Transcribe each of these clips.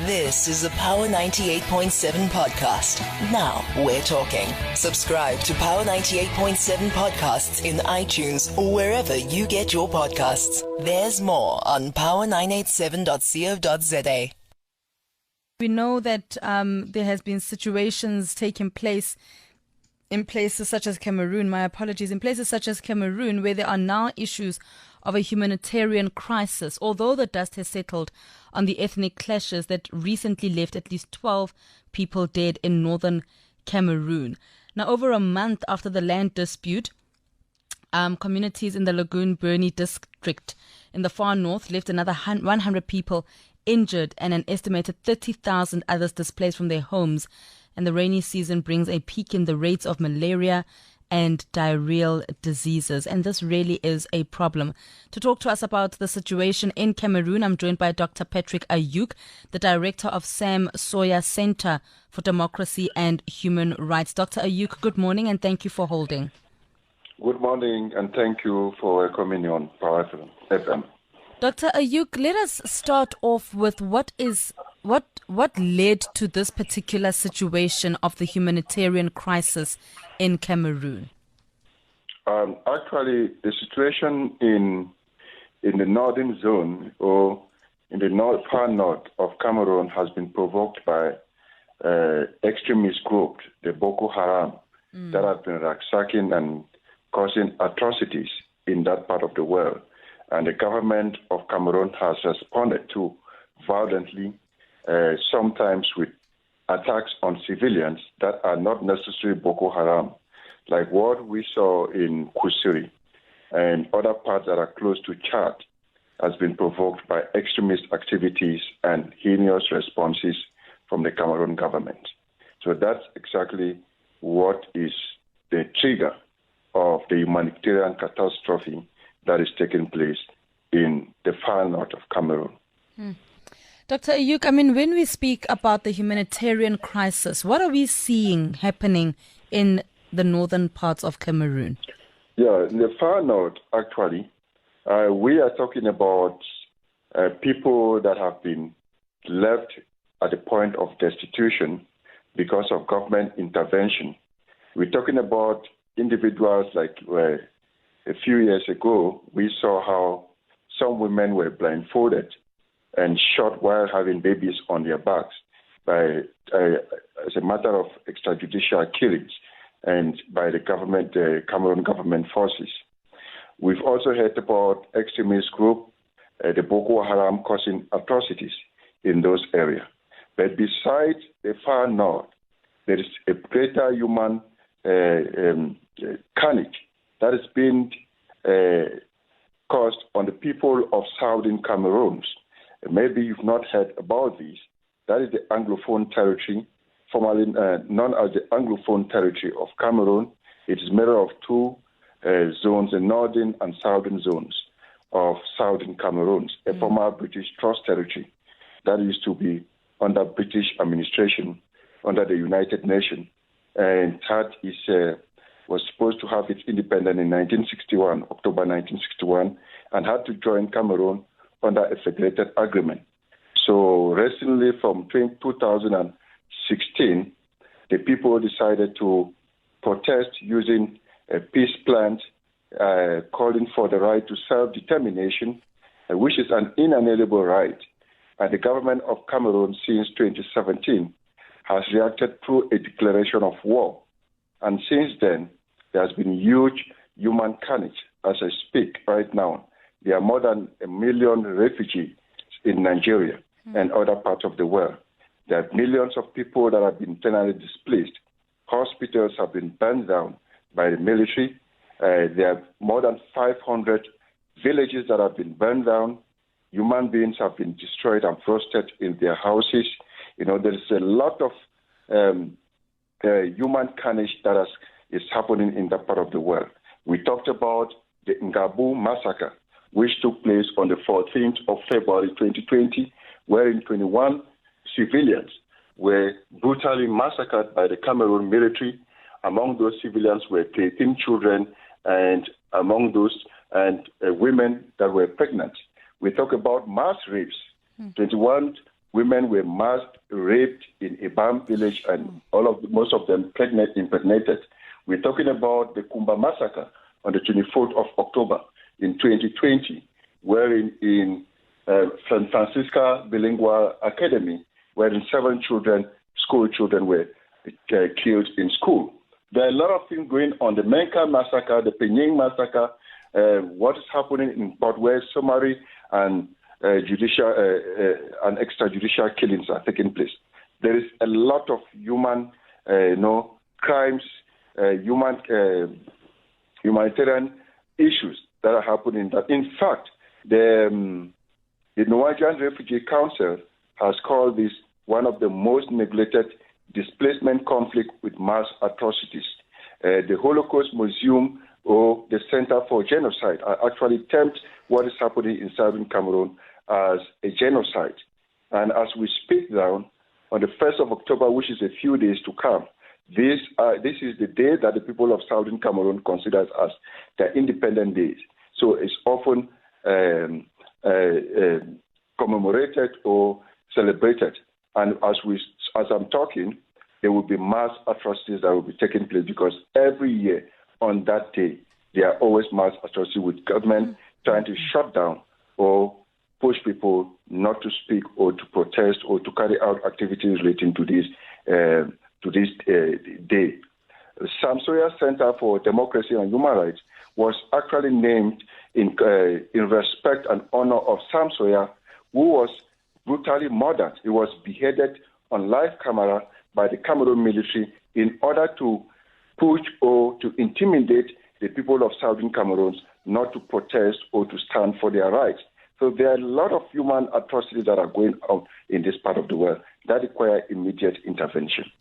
This is the Power 98.7 podcast. Now we're talking. Subscribe to Power 98.7 podcasts in iTunes or wherever you get your podcasts. There's more on power987.co.za. We know that there has been situations taking place in places such as Cameroon, in places such as Cameroon, where there are now issues of a humanitarian crisis, although the dust has settled on the ethnic clashes that recently left at least 12 people dead in northern Cameroon. Now, over a month after the land dispute, communities in the Lagoon Bernie district in the far north left another 100 people injured and an estimated 30,000 others displaced from their homes. And the rainy season brings a peak in the rates of malaria and diarrheal diseases. And this really is a problem. To talk to us about the situation in Cameroon, I'm joined by Dr. Patrick Ayuk, the director of Sam Sawyer Center for Democracy and Human Rights. Dr. Ayuk, good morning and thank you for holding. Good morning and thank you for coming on Power FM. Dr. Ayuk, let us start off with what led to this particular situation of the humanitarian crisis in Cameroon? Actually, the situation in the northern zone or in the far north of Cameroon has been provoked by extremist groups, the Boko Haram, that have been ransacking and causing atrocities in that part of the world. And the government of Cameroon has responded to violently, sometimes with attacks on civilians that are not necessarily Boko Haram, like what we saw in Kusiri and other parts that are close to Chad, has been provoked by extremist activities and heinous responses from the Cameroon government. So that's exactly what is the trigger of the humanitarian catastrophe that is taking place in the far north of Cameroon. Dr. Ayuk, when we speak about the humanitarian crisis, what are we seeing happening in the northern parts of Cameroon? Yeah, in the far north, actually, we are talking about people that have been left at the point of destitution because of government intervention. We're talking about individuals like a few years ago, we saw how some women were blindfolded and shot while having babies on their backs as a matter of extrajudicial killings and by the government, the Cameroon government forces. We've also heard about extremist group, the Boko Haram, causing atrocities in those areas. But besides the far north, there is a greater human carnage that has been caused on the people of southern Cameroon. Maybe you've not heard about this. That is the Anglophone territory, formerly known as the Anglophone territory of Cameroon. It is made of two zones, the northern and southern zones of southern Cameroon, a former British Trust territory that used to be under British administration, under the United Nations. And that was supposed to have its independence in 1961, October 1961, and had to join Cameroon under a federated agreement. So recently, from 2016, the people decided to protest using a peace plan calling for the right to self-determination, which is an inalienable right. And the government of Cameroon since 2017 has reacted through a declaration of war. And since then, there has been huge human carnage. As I speak right now, there are more than 1 million refugees in Nigeria and other parts of the world. There are millions of people that have been internally displaced. Hospitals have been burned down by the military. There are more than 500 villages that have been burned down. Human beings have been destroyed and frosted in their houses. There is a lot of human carnage that is happening in that part of the world. We talked about the Ngabu massacre, which took place on the 14th of February 2020, wherein 21 civilians were brutally massacred by the Cameroon military. Among those civilians were 13 children, and among those women that were pregnant. We talk about mass rapes. 21 women were mass raped in Ibam village, and most of them impregnated. We're talking about the Kumba massacre on the 24th of October in 2020, wherein in San Francisco Bilingual Academy, wherein 7 school children were killed in school. There are a lot of things going on. The Menka massacre, the Penying massacre, what is happening in Port West, Somali, and extrajudicial killings are taking place. There is a lot of human, crimes, humanitarian issues that are happening. That in fact, the Norwegian Refugee Council has called this one of the most neglected displacement conflict with mass atrocities. The Holocaust Museum or the Center for Genocide actually termed what is happening in southern Cameroon as a genocide. And as we speak now, on the 1st of October, which is a few days to come, this is the day that the people of southern Cameroon considers as their independent days. So it's often commemorated or celebrated. And as I'm talking, there will be mass atrocities that will be taking place, because every year on that day, there are always mass atrocities with government trying to shut down or push people not to speak or to protest or to carry out activities relating to this day. Samsoya Center for Democracy and Human Rights was actually named in respect and honor of Samsoya, who was brutally murdered. He was beheaded on live camera by the Cameroon military in order to push or to intimidate the people of southern Cameroon not to protest or to stand for their rights. So there are a lot of human atrocities that are going on in this part of the world that require immediate intervention.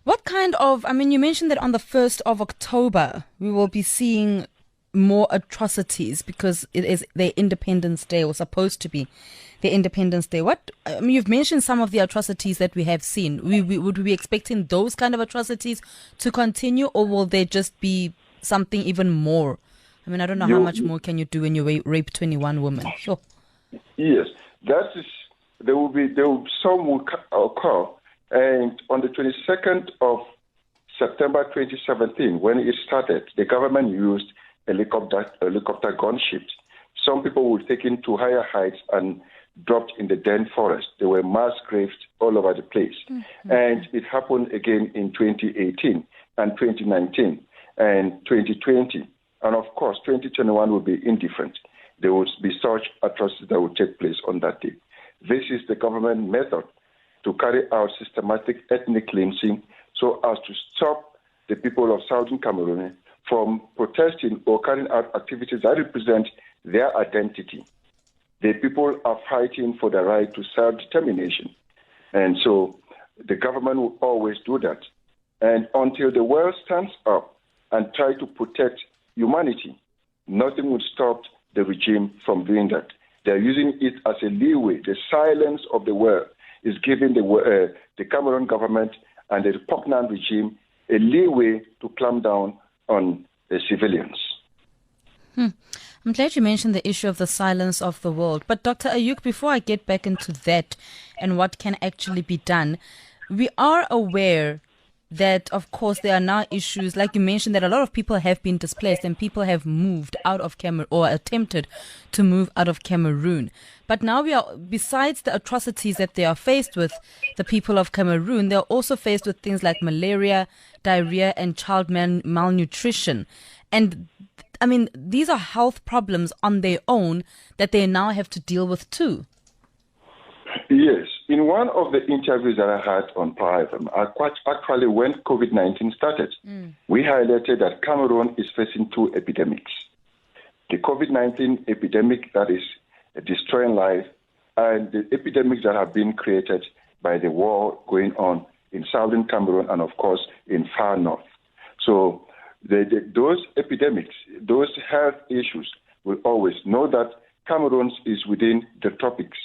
What kind of, you mentioned that on the 1st of October, we will be seeing more atrocities because it is their Independence Day, or supposed to be their Independence Day. You've mentioned some of the atrocities that we have seen. Would we be expecting those kind of atrocities to continue, or will there just be something even more? I don't know how much more can you do when you rape 21 women. Sure. Yes, some will occur. And on the 22nd of September 2017, when it started, the government used helicopter gunships. Some people were taken to higher heights and dropped in the dense forest. There were mass graves all over the place. Mm-hmm. And it happened again in 2018 and 2019 and 2020. And of course, 2021 will be indifferent. There will be such atrocities that will take place on that day. This is the government method to carry out systematic ethnic cleansing so as to stop the people of southern Cameroon from protesting or carrying out activities that represent their identity. The people are fighting for the right to self-determination. And so the government will always do that. And until the world stands up and try to protect humanity, nothing will stop the regime from doing that. They're using it as a leeway. The silence of the world is giving the Cameroon government and the repugnant regime a leeway to clamp down on the civilians. I'm glad you mentioned the issue of the silence of the world. But Dr. Ayuk, before I get back into that and what can actually be done, we are aware that, of course, there are now issues, like you mentioned, that a lot of people have been displaced and people have moved out of Cameroon or attempted to move out of Cameroon. But now besides the atrocities that they are faced with, the people of Cameroon, they're also faced with things like malaria, diarrhea, and child malnutrition. And these are health problems on their own that they now have to deal with too. Yes. In one of the interviews that I had on Power FM, actually when COVID-19 started, we highlighted that Cameroon is facing 2 epidemics. The COVID-19 epidemic that is destroying life, and the epidemics that have been created by the war going on in southern Cameroon and, of course, in far north. So those epidemics, those health issues, will always know that Cameroon is within the tropics.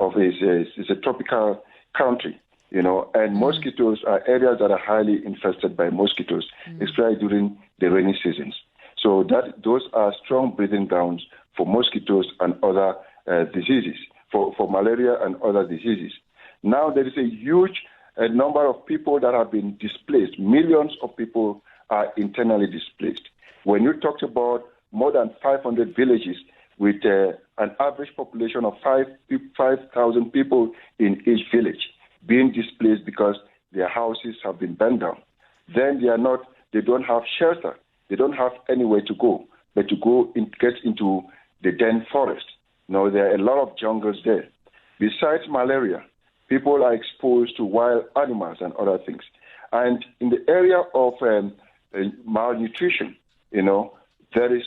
It's a tropical country, and mosquitoes are areas that are highly infested by mosquitoes, especially during the rainy seasons. So those are strong breeding grounds for mosquitoes and other diseases. for malaria and other diseases. Now there is a huge number of people that have been displaced. Millions of people are internally displaced. When you talked about more than 500 villages with an average population of 5,000 people in each village being displaced because their houses have been burned down, then they don't have shelter. They don't have anywhere to go but to get into the dense forest. Now, there are a lot of jungles there. Besides malaria, people are exposed to wild animals and other things. And in the area of malnutrition, there is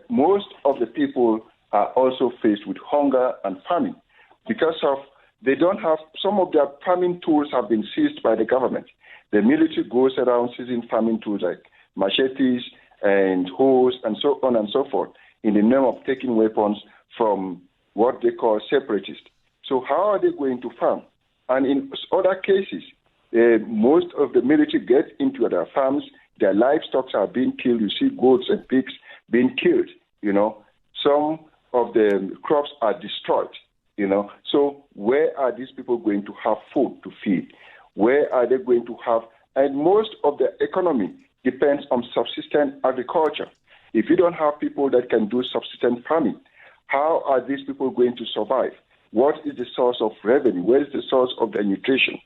most of the people are also faced with hunger and famine because of they don't have, some of their farming tools have been seized by the government. The military goes around seizing farming tools like machetes and hoes and so on and so forth in the name of taking weapons from what they call separatists. So how are they going to farm? And in other cases, most of the military get into their farms, their livestock are being killed. You see goats and pigs being killed, Some of the crops are destroyed, So where are these people going to have food to feed? Where are they going to have? And most of the economy depends on subsistence agriculture. If you don't have people that can do subsistence farming, how are these people going to survive? What is the source of revenue? Where is the source of their nutrition?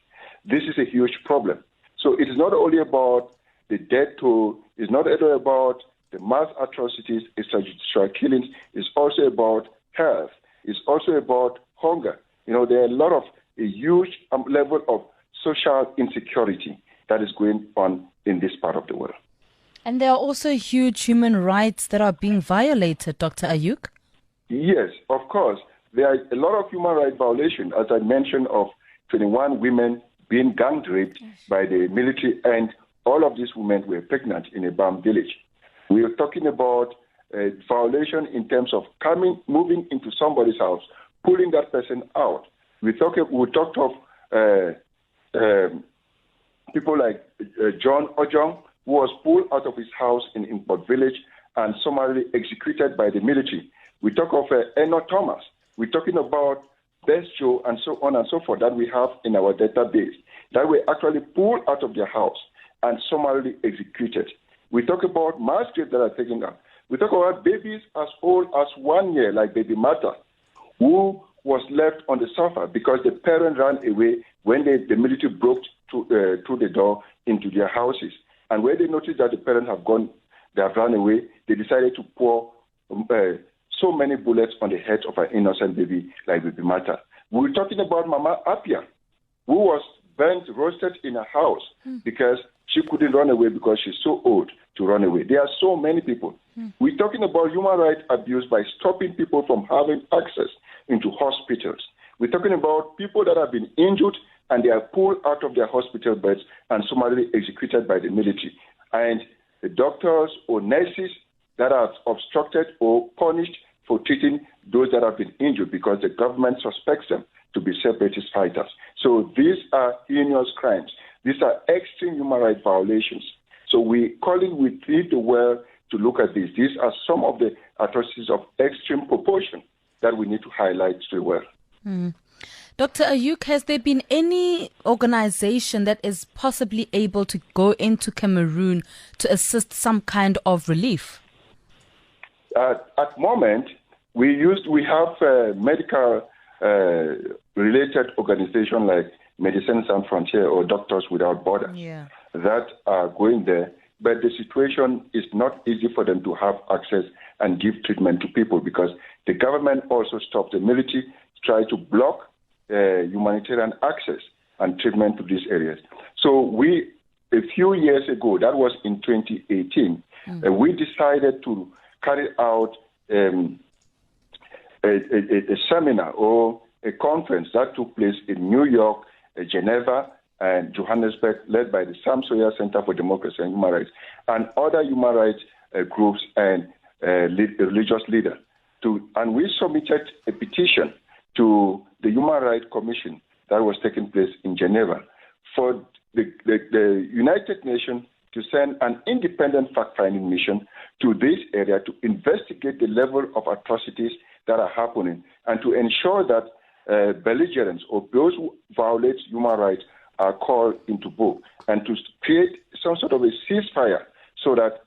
This is a huge problem. So it is not only about the death toll, it's not only about the mass atrocities, extrajudicial killings, it's also about health, it's also about hunger. There are a huge level of social insecurity that is going on in this part of the world. And there are also huge human rights that are being violated, Dr. Ayuk? Yes, of course. There are a lot of human rights violations, as I mentioned, of 21 women being gang raped by the military, and all of these women were pregnant in a Bam village. We are talking about a violation in terms of moving into somebody's house, pulling that person out. We talked of people like John Ojong, who was pulled out of his house in Import Village and summarily executed by the military. We talk of Eno Thomas. We're talking about Best Joe and so on and so forth that we have in our database that were actually pulled out of their house and summarily executed. We talk about mass graves that are taken up. We talk about babies as old as 1 year, like baby Martha, who was left on the sofa because the parent ran away when the military broke through the door into their houses. And when they noticed that the parents they have run away, they decided to pour so many bullets on the head of an innocent baby like baby Martha. We're talking about Mama Apia, who was roasted in her house because she couldn't run away because she's so old to run away. There are so many people. We're talking about human rights abuse by stopping people from having access into hospitals. We're talking about people that have been injured and they are pulled out of their hospital beds and summarily executed by the military. And the doctors or nurses that are obstructed or punished for treating those that have been injured because the government suspects them to be separatist fighters. So these are heinous crimes. These are extreme human rights violations. So we need the world to look at this. These are some of the atrocities of extreme proportion that we need to highlight to the world. Dr. Ayuk, has there been any organization that is possibly able to go into Cameroon to assist some kind of relief? At the moment, we have medical related organizations like Médecins Sans Frontières or Doctors Without Borders that are going there. But the situation is not easy for them to have access and give treatment to people because the government also stopped the military to try to block humanitarian access and treatment to these areas. So a few years ago, that was in 2018, we decided to carry out a seminar or a conference that took place in New York, Geneva, and Johannesburg, led by the Sam Sawyer Center for Democracy and Human Rights, and other human rights groups and religious leaders. And we submitted a petition to the Human Rights Commission that was taking place in Geneva for the United Nations to send an independent fact-finding mission to this area to investigate the level of atrocities that are happening, and to ensure that belligerents or those who violate human rights are called into book, and to create some sort of a ceasefire so that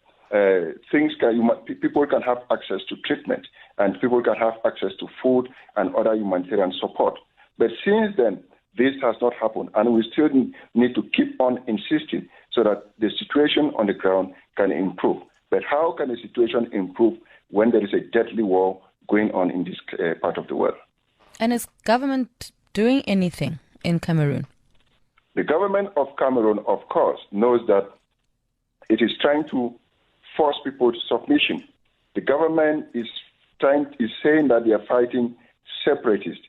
people can have access to treatment and people can have access to food and other humanitarian support. But since then, this has not happened, and we still need to keep on insisting so that the situation on the ground can improve. But how can the situation improve when there is a deadly war going on in this part of the world? And is government doing anything in Cameroon? The government of Cameroon, of course, knows that it is trying to force people to submission. The government is saying that they are fighting separatists.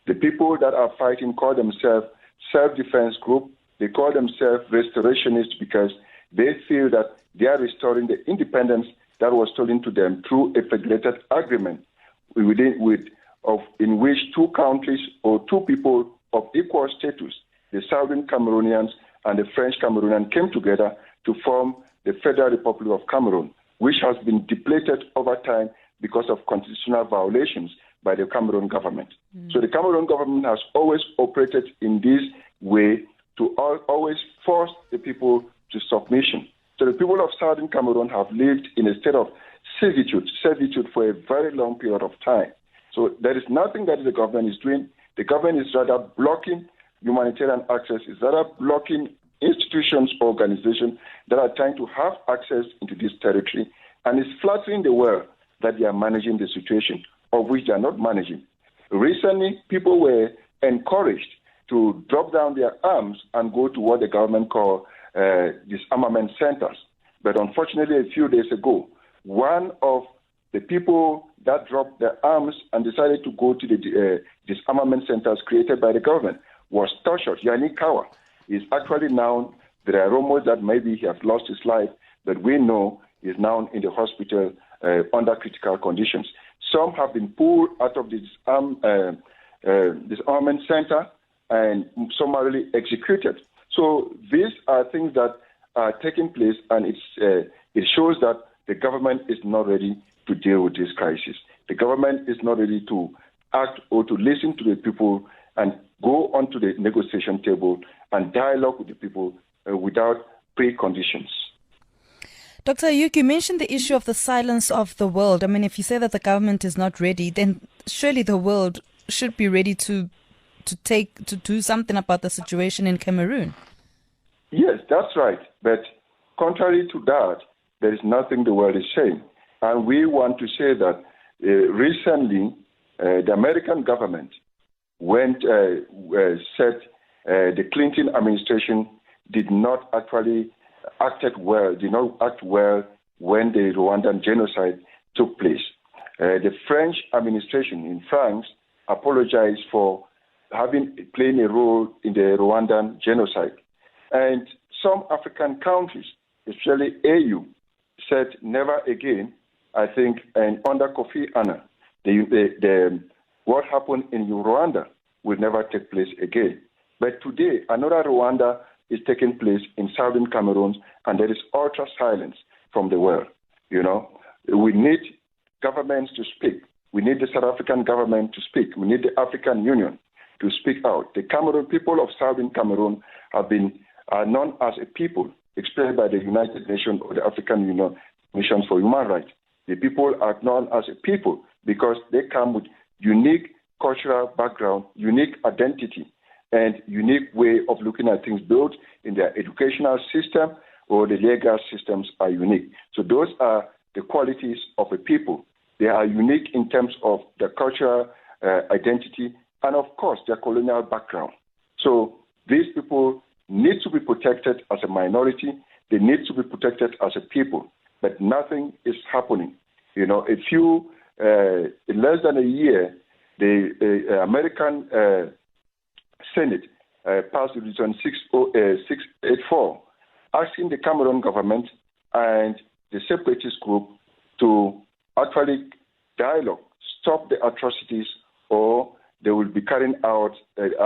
The people that are fighting call themselves self-defense group. They call themselves restorationists because they feel that they are restoring the independence that was stolen to them through a federated agreement in which two countries or two people of equal status, the Southern Cameroonians and the French Cameroonians, came together to form the Federal Republic of Cameroon, which has been depleted over time because of constitutional violations by the Cameroon government. So the Cameroon government has always operated in this way to always force the people to submission. So the people of Southern Cameroon have lived in a state of servitude for a very long period of time. So there is nothing that the government is doing. The government is rather blocking humanitarian access, is rather blocking institutions, organizations that are trying to have access into this territory, and is flattering the world that they are managing the situation, of which they are not managing. Recently, people were encouraged to drop down their arms and go to what the government call disarmament centers. But unfortunately, a few days ago, one of the people that dropped their arms and decided to go to the disarmament centers created by the government was tortured. Yannick Kawa is actually now, there are rumors that maybe he has lost his life, but we know he is now in the hospital under critical conditions. Some have been pulled out of the disarmament center and summarily executed. So these are things that are taking place, and it shows that the government is not ready to deal with this crisis. The government is not ready to act or to listen to the people and go onto the negotiation table and dialogue with the people without preconditions. Dr. Ayuk, you mentioned the issue of the silence of the world. I mean, if you say that the government is not ready, then surely the world should be ready to do something about the situation in Cameroon. Yes, that's right. But contrary to that, there is nothing the world is saying. And we want to say that recently the American government said the Clinton administration did not act well when the Rwandan genocide took place. The French administration in France apologized for playing a role in the Rwandan genocide. And some African countries, especially AU, said never again, I think, and under Kofi Annan, what happened in Rwanda will never take place again. But today, another Rwanda is taking place in southern Cameroon, and there is ultra silence from the world. You know, we need governments to speak. We need the South African government to speak. We need the African Union to speak out. The Cameroon people of southern Cameroon are known as a people, expressed by the United Nations or the African Union Mission for Human Rights. The people are known as a people because they come with unique cultural background, unique identity, and unique way of looking at things, both in their educational system or the legal systems are unique. So those are the qualities of a people. They are unique in terms of their cultural identity and, of course, their colonial background. So these people need to be protected as a minority. They need to be protected as a people. But nothing is happening. You know, in less than a year, the American Senate passed Resolution 684, asking the Cameroon government and the separatist group to actually dialogue, stop the atrocities, or they will be carrying out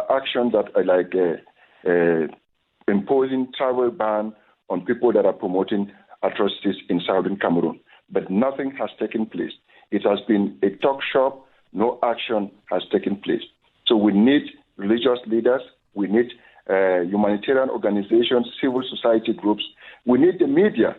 action that are like imposing travel ban on people that are promoting atrocities in southern Cameroon. But nothing has taken place. It has been a talk shop no action has taken place. So we need religious leaders, we need humanitarian organizations, civil society groups, we need the media,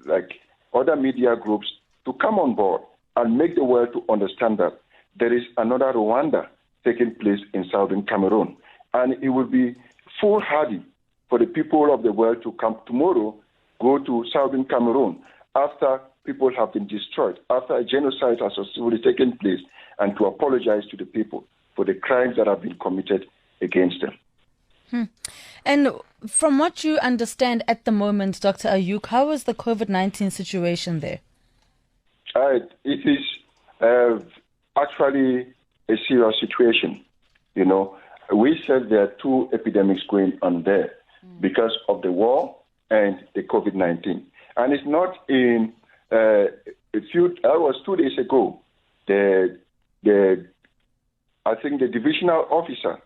like other media groups, to come on board and make the world to understand that there is another Rwanda taking place in southern Cameroon. And it will be foolhardy for the people of the world to come tomorrow, go to southern Cameroon after people have been destroyed, after a genocide has successfully taken place, and to apologize to the people for the crimes that have been committed against them. And from what you understand at the moment, Dr. Ayuk, how is the COVID-19 situation there? It is actually a serious situation. You know, we said there are two epidemics going on there because of the war and the COVID-19. And it's not in that was 2 days ago, I think the divisional officer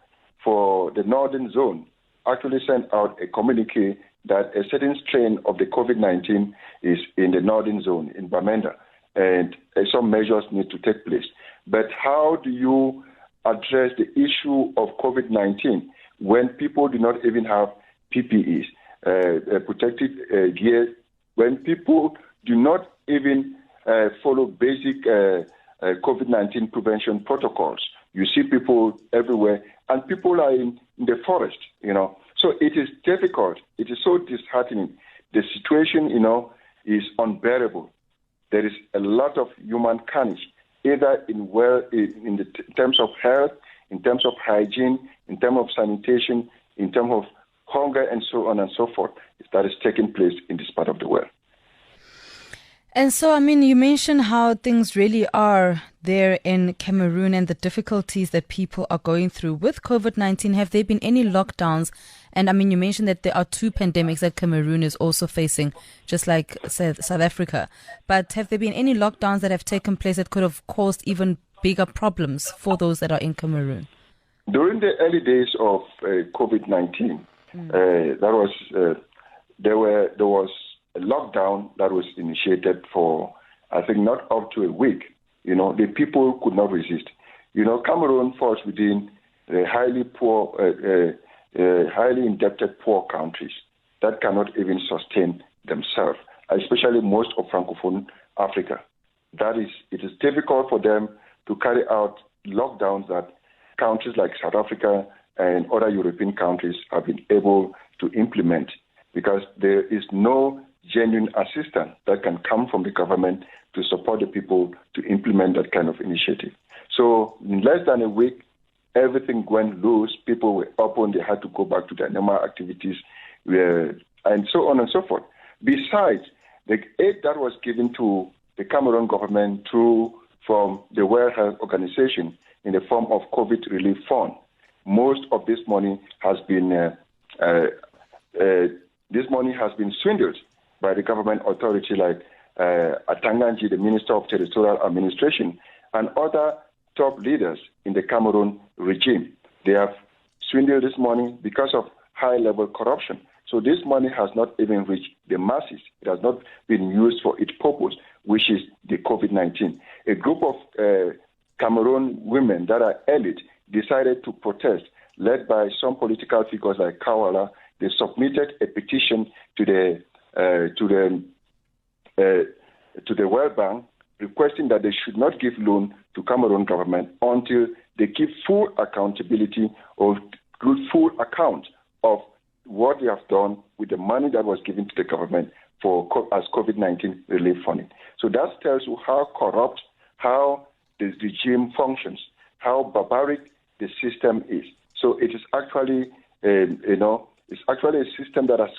for the northern zone actually sent out a communique that a certain strain of the COVID-19 is in the northern zone, in Bamenda, and some measures need to take place. But how do you address the issue of COVID-19 when people do not even have PPEs, protective gear, when people do not even follow basic COVID-19 prevention protocols? You see people everywhere, and people are in the forest, you know. So it is difficult. It is so disheartening. The situation, you know, is unbearable. There is a lot of human carnage, either in terms of health, in terms of hygiene, in terms of sanitation, in terms of hunger, and so on and so forth, that is taking place in this part of the world. And so, I mean, you mentioned how things really are there in Cameroon and the difficulties that people are going through with COVID-19. Have there been any lockdowns? And I mean, you mentioned that there are two pandemics that Cameroon is also facing, just like South Africa. But have there been any lockdowns that have taken place that could have caused even bigger problems for those that are in Cameroon? During the early days of COVID-19, there was a lockdown that was initiated for, I think, not up to a week. You know, the people could not resist. You know, Cameroon falls within the highly indebted poor countries that cannot even sustain themselves, especially most of Francophone Africa. It is difficult for them to carry out lockdowns that countries like South Africa and other European countries have been able to implement, because there is no genuine assistance that can come from the government to support the people to implement that kind of initiative. So in less than a week, everything went loose. People were open. They had to go back to their normal activities, and so on and so forth. Besides, the aid that was given to the Cameroon government from the World Health Organization in the form of COVID relief fund, most of this money has been swindled by the government authority like Atanganji, the Minister of Territorial Administration, and other top leaders in the Cameroon regime. They have swindled this money because of high-level corruption. So this money has not even reached the masses. It has not been used for its purpose, which is the COVID-19. A group of Cameroon women that are elite decided to protest, led by some political figures like Kawala. They submitted a petition to the World Bank requesting that they should not give loan to Cameroon government until they give full accountability or good full account of what they have done with the money that was given to the government as COVID-19 relief funding. So that tells you how corrupt, how the regime functions, how barbaric the system is. So it is actually, it's actually a system that has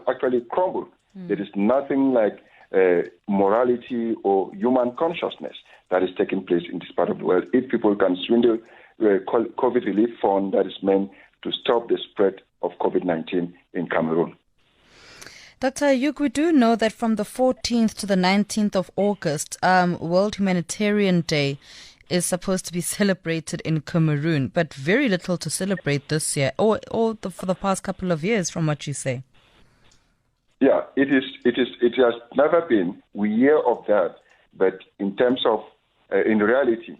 actually crumbled. There is nothing like morality or human consciousness that is taking place in this part of the world. If people can swindle COVID relief fund that is meant to stop the spread of COVID-19 in Cameroon. Dr. Ayuk, we do know that from the 14th to the 19th of August, World Humanitarian Day is supposed to be celebrated in Cameroon, but very little to celebrate this year, or for the past couple of years, from what you say. Yeah, it has never been. We hear of that, but in terms of, in reality,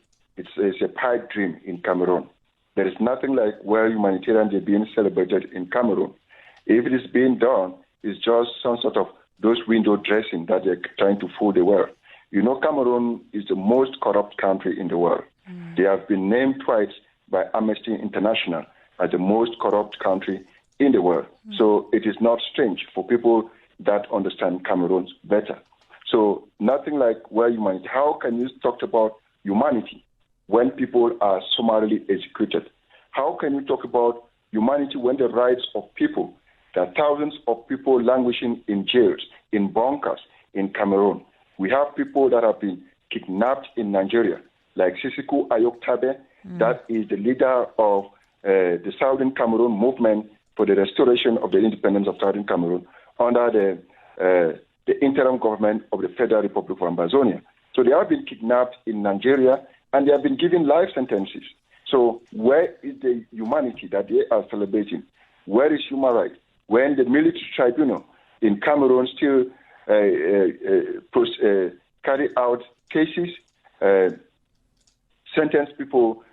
it's a pipe dream in Cameroon. There is nothing like where humanitarian is being celebrated in Cameroon. If it is being done, it's just some sort of those window dressing that they're trying to fool the world. You know, Cameroon is the most corrupt country in the world. They have been named twice by Amnesty International as the most corrupt country in the world. So it is not strange for people that understand Cameroon better. So nothing like where humanity. How can you talk about humanity when people are summarily executed? How can you talk about humanity when the rights of people, there are thousands of people languishing in jails, in bunkers, in Cameroon? We have people that have been kidnapped in Nigeria, like Sisiku Ayoktabe, that is the leader of the Southern Cameroon movement for the restoration of the independence of Southern Cameroon under the interim government of the Federal Republic of Ambazonia. So they have been kidnapped in Nigeria and they have been given life sentences. So where is the humanity that they are celebrating? Where is human rights? When the military tribunal in Cameroon still carry out cases, sentence people,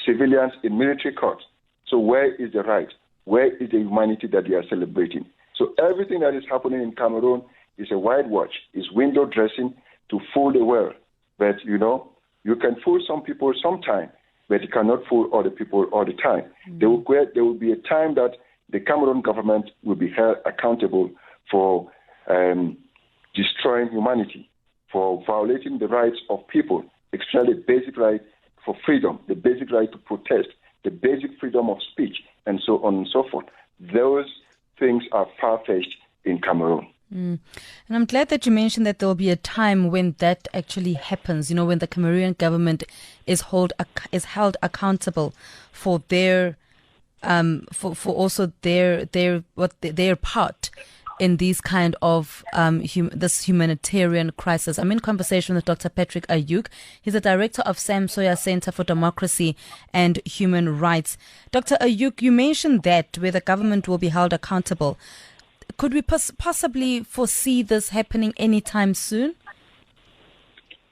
civilians in military courts. So where is the right? Where is the humanity that they are celebrating? So everything that is happening in Cameroon is a whitewash, is window dressing to fool the world. But, you know, you can fool some people sometime, but you cannot fool all the people all the time. There will be a time that the Cameroon government will be held accountable for destroying humanity, for violating the rights of people, especially the basic right for freedom, the basic right to protest, the basic freedom of speech, and so on and so forth. Those things are far-fetched in Cameroon. And I'm glad that you mentioned that there will be a time when that actually happens, you know, when the Cameroonian government is held accountable for their for also their part in these kind of this humanitarian crisis. I'm in conversation with Dr. Patrick Ayuk. He's the director of Sam Sawyer Center for Democracy and Human Rights. Dr. Ayuk, you mentioned that where the government will be held accountable. Could we possibly foresee this happening anytime soon?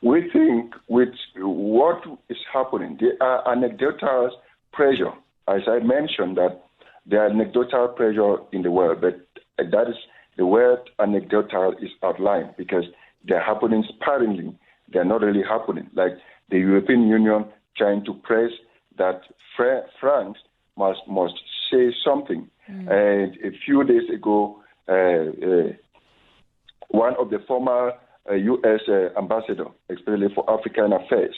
We think with what is happening, there are anecdotal pressure. As I mentioned, that there are anecdotal pressure in the world, but that is the word anecdotal is outlined because they're happening sparingly. They're not really happening. Like the European Union trying to press that France must say something. And a few days ago, one of the former U.S. ambassador, especially for African affairs,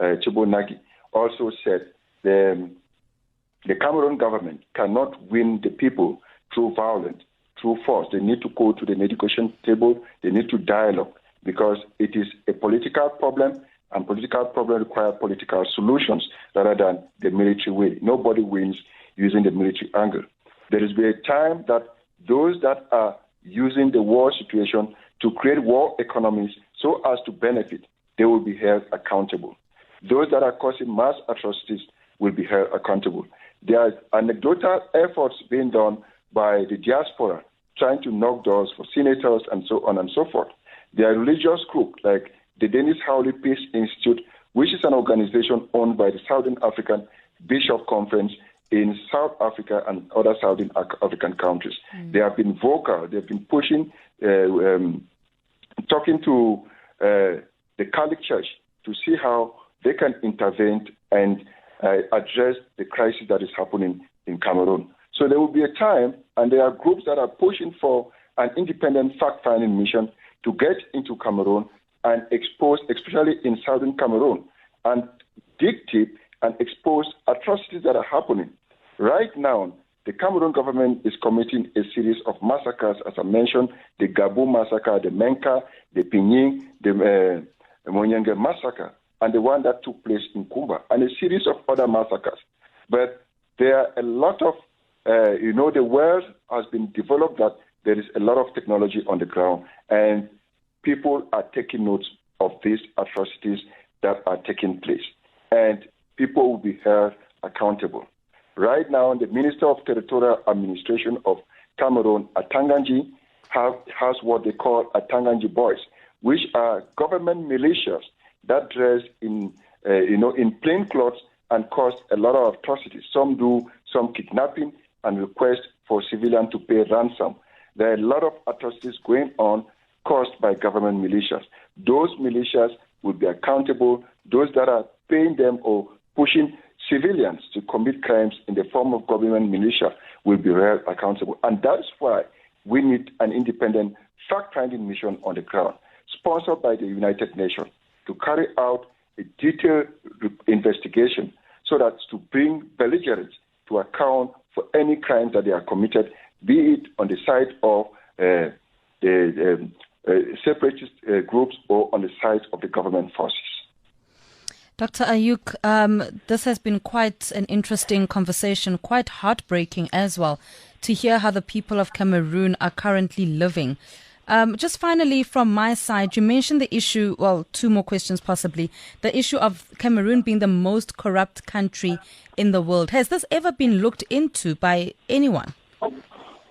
Chibo Nagy, also said the Cameroon government cannot win the people through violence, through force. They need to go to the negotiation table. They need to dialogue because it is a political problem, and political problems require political solutions rather than the military way. Nobody wins using the military angle. There is a time that those that are using the war situation to create war economies so as to benefit, they will be held accountable. Those that are causing mass atrocities will be held accountable. There are anecdotal efforts being done by the diaspora trying to knock doors for senators and so on and so forth. There are religious groups like the Dennis Howley Peace Institute, which is an organization owned by the Southern African Bishop Conference in South Africa and other Southern African countries. They have been vocal. They've been pushing, talking to the Catholic Church to see how they can intervene and address the crisis that is happening in Cameroon. So there will be a time, and there are groups that are pushing for an independent fact-finding mission to get into Cameroon and expose, especially in southern Cameroon, and dig deep and expose atrocities that are happening. Right now, the Cameroon government is committing a series of massacres, as I mentioned, the Gabu massacre, the Menka, the Pinyin, the Monyenge massacre, and the one that took place in Kumba, and a series of other massacres. But there are a lot of, the world has been developed that there is a lot of technology on the ground, and people are taking notes of these atrocities that are taking place, and people will be held accountable. Right now, the Minister of Territorial Administration of Cameroon, Atanganji, has what they call Atanganji Boys, which are government militias that dress in in plain clothes and cause a lot of atrocities. Some do some kidnapping and request for civilians to pay ransom. There are a lot of atrocities going on caused by government militias. Those militias will be accountable. Those that are paying them or pushing civilians to commit crimes in the form of government militia will be held accountable. And that's why we need an independent fact-finding mission on the ground, sponsored by the United Nations, to carry out a detailed investigation so that to bring belligerents to account for any crimes that they are committed, be it on the side of the separatist groups or on the side of the government forces. Dr. Ayuk, this has been quite an interesting conversation, quite heartbreaking as well, to hear how the people of Cameroon are currently living. Just finally, from my side, you mentioned the issue, well, two more questions possibly, the issue of Cameroon being the most corrupt country in the world. Has this ever been looked into by anyone?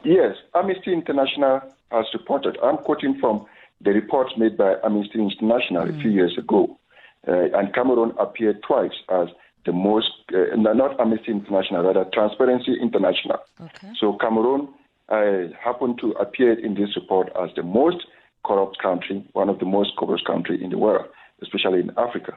Yes, Amnesty International has reported. I'm quoting from the reports made by Amnesty International a few years ago. And Cameroon appeared twice as the most, not Amnesty International, rather Transparency International. Okay. So Cameroon happened to appear in this report as the most corrupt country, one of the most corrupt countries in the world, especially in Africa.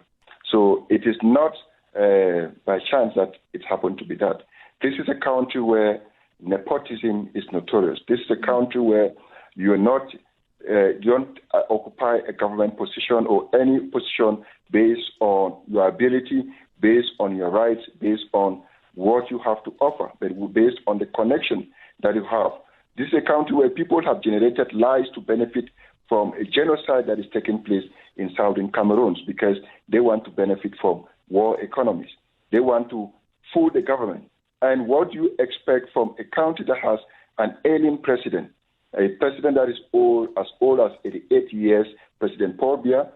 So it is not by chance that it happened to be that. This is a country where nepotism is notorious. This is a country where you don't occupy a government position or any position based on your ability, based on your rights, based on what you have to offer, but based on the connection that you have. This is a country where people have generated lies to benefit from a genocide that is taking place in southern Cameroon because they want to benefit from war economies. They want to fool the government. And what do you expect from a country that has an alien president, a president that is as old as 88 years, President Paul Biya,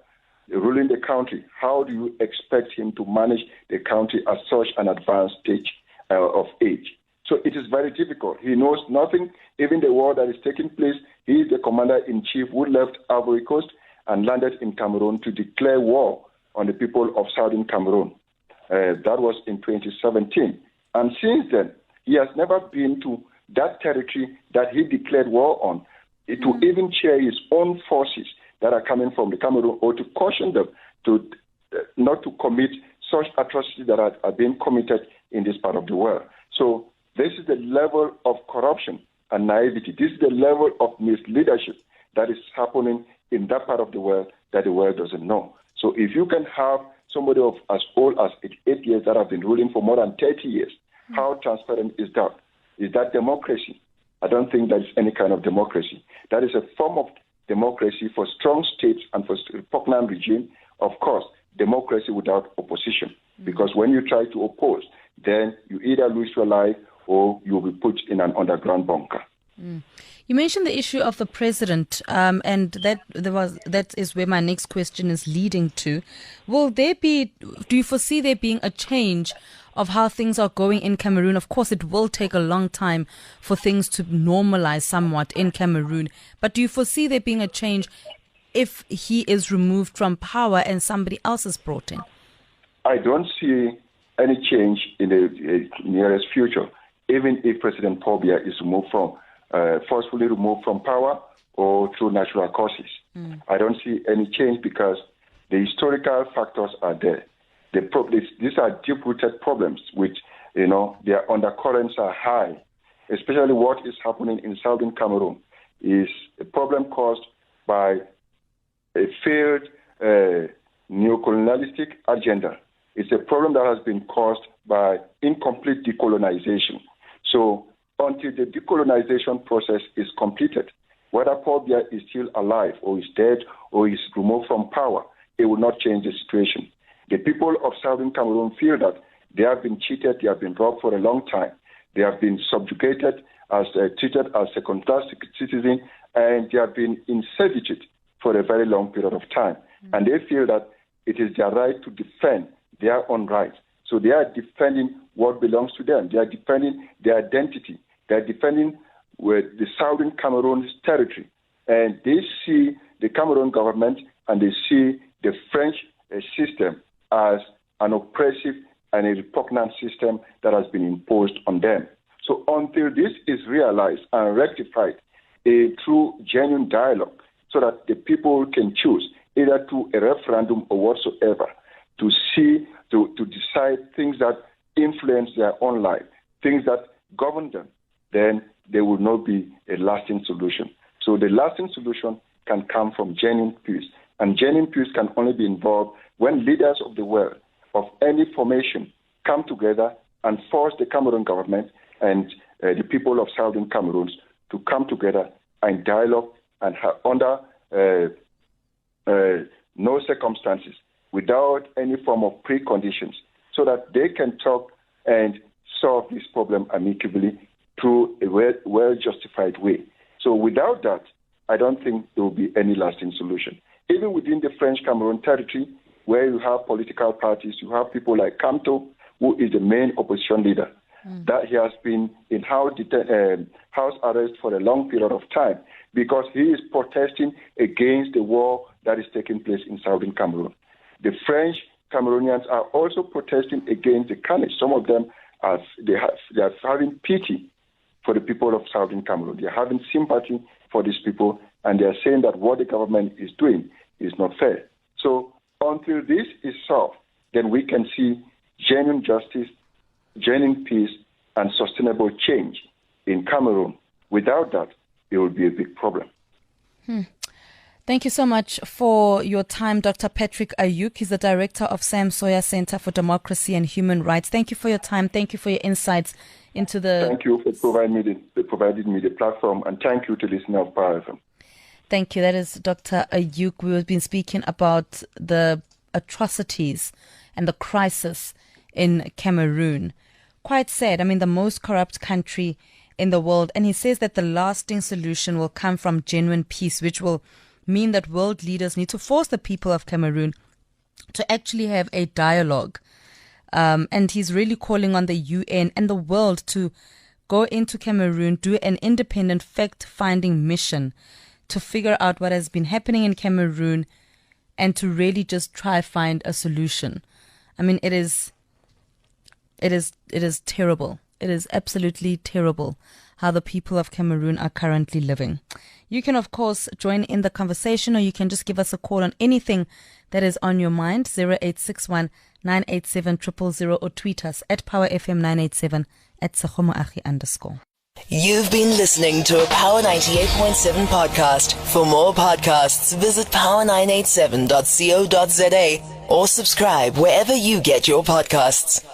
ruling the country? How do you expect him to manage the country at such an advanced stage of age? So it is very difficult. He knows nothing. Even the war that is taking place, he is the commander-in-chief who left Ivory Coast and landed in Cameroon to declare war on the people of southern Cameroon. That was in 2017. And since then, he has never been to that territory that he declared war on, to even chair his own forces that are coming from the Cameroon, or to caution them to not to commit such atrocities that are being committed in this part of the world. So this is the level of corruption and naivety. This is the level of misleadership that is happening in that part of the world that the world doesn't know. So if you can have somebody of as old as 88 years that have been ruling for more than 30 years, how transparent is that? Is that democracy? I don't think that is any kind of democracy. That is a form of democracy for strong states and for repugnant regime. Of course, democracy without opposition. Because when you try to oppose, then you either lose your life or you will be put in an underground bunker. You mentioned the issue of the president, and that is where my next question is leading to. Do you foresee there being a change of how things are going in Cameroon? Of course, it will take a long time for things to normalize somewhat in Cameroon, but do you foresee there being a change if he is removed from power and somebody else is brought in? I don't see any change in the nearest future, even if President Paul Biya is forcefully removed from power or through natural causes. I don't see any change because the historical factors are there. These are deep-rooted problems which, their undercurrents are high. Especially what is happening in southern Cameroon is a problem caused by a failed neocolonialistic agenda. It's a problem that has been caused by incomplete decolonization. So until the decolonization process is completed, whether Paul Biya is still alive or is dead or is removed from power, it will not change the situation. The people of southern Cameroon feel that they have been cheated, they have been robbed for a long time. They have been subjugated, treated as second-class citizens, and they have been in servitude for a very long period of time. And they feel that it is their right to defend their own rights. So they are defending what belongs to them. They are defending their identity. They are defending the southern Cameroon's territory. And they see the Cameroon government and they see the French system as an oppressive and a repugnant system that has been imposed on them. So until this is realized and rectified, a true, genuine dialogue, so that the people can choose, either through a referendum or whatsoever, to decide things that influence their own life, things that govern them, then there will not be a lasting solution. So the lasting solution can come from genuine peace. And genuine peace can only be involved when leaders of the world, of any formation, come together and force the Cameroon government and the people of Southern Cameroon to come together and dialogue and under no circumstances, without any form of preconditions, so that they can talk and solve this problem amicably through a well-justified way. So without that, I don't think there will be any lasting solution. Even within the French Cameroon territory, where you have political parties, you have people like Kamto, who is the main opposition leader, that he has been in house arrest for a long period of time because he is protesting against the war that is taking place in Southern Cameroon. The French Cameroonians are also protesting against the carnage. Some of them are having pity for the people of Southern Cameroon. They are having sympathy for these people, and they are saying that what the government is doing is not fair. So until this is solved, then we can see genuine justice, genuine peace, and sustainable change in Cameroon. Without that, it will be a big problem. Thank you so much for your time, Dr. Patrick Ayuk. He's the director of Sam Sawyer Center for Democracy and Human Rights. Thank you for your time. Thank you for your insights into the... Thank you for providing me the platform, and thank you to listeners of Power FM. Thank you. That is Dr. Ayuk. We've been speaking about the atrocities and the crisis in Cameroon. Quite sad. I mean, the most corrupt country in the world. And he says that the lasting solution will come from genuine peace, which will mean that world leaders need to force the people of Cameroon to actually have a dialogue. And he's really calling on the UN and the world to go into Cameroon, do an independent fact-finding mission to figure out what has been happening in Cameroon and to really just try find a solution. I mean, it is terrible. It is absolutely terrible how the people of Cameroon are currently living. You can, of course, join in the conversation, or you can just give us a call on anything that is on your mind, 0861 987 000, or tweet us at PowerFM987 at @Segomoagi_. You've been listening to a Power 98.7 podcast. For more podcasts, visit power987.co.za or subscribe wherever you get your podcasts.